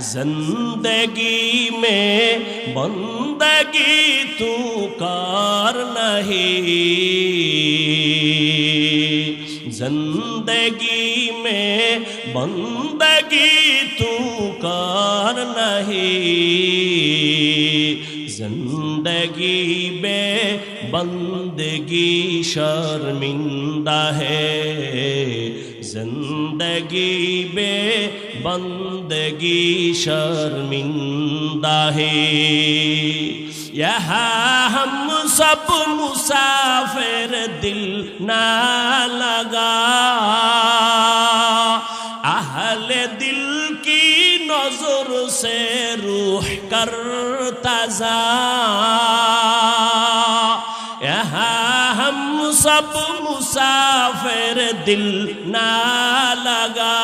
زندگی میں بندگی تو کار نہیں، زندگی میں بندگی تو کار نہیں، زندگی بے بندگی شرمندہ ہے، زندگی بے بندگی شرمندہ ہے۔ یہاں ہم سب مسافر دل نہ لگا، اہل دل کی نظر سے روح کرتا ضا، یہاں ہم سب مسافر دل نہ لگا،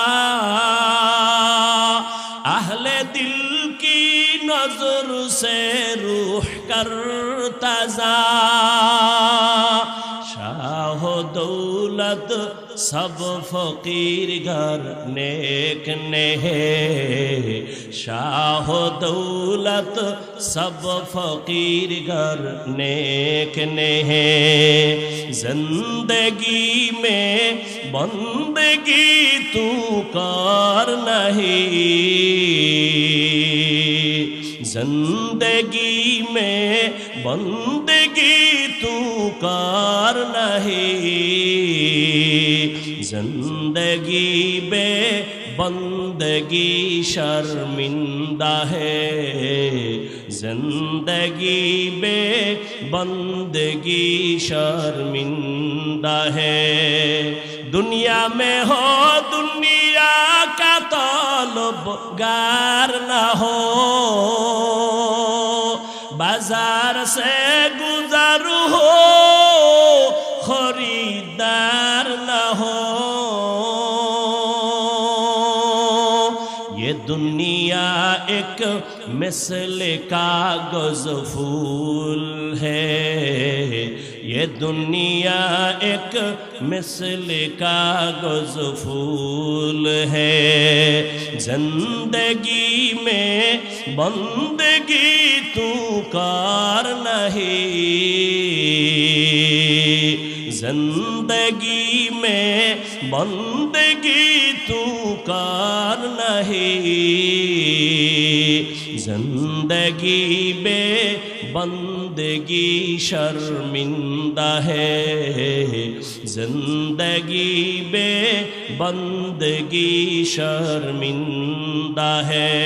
اہل دل کی نظر سے روح کرتا ضا، شاہ و دولت سب فقیر گھر نیک نے ہے، شاہ و دولت سب فقیر گھر نیک نے ہے، زندگی میں بندگی تو کار نہیں، زندگی میں بندگی تو کار نہیں، زندگی بے بندگی شرمندہ ہے، زندگی بے بندگی شرمندہ ہے۔ دنیا میں ہو دنیا کا طلبگار نہ ہو، بازار سے گزر ہو خریدار نہ ہو، یہ دنیا ایک مثل کاغذ پھول ہے، یہ دنیا ایک مثل کاغذ پھول ہے، زندگی میں بندگی تو کار نہیں، زندگی میں بندگی تو کار نہیں، زندگی بے بندگی شرمندہ ہے، زندگی بے بندگی شرمندہ ہے۔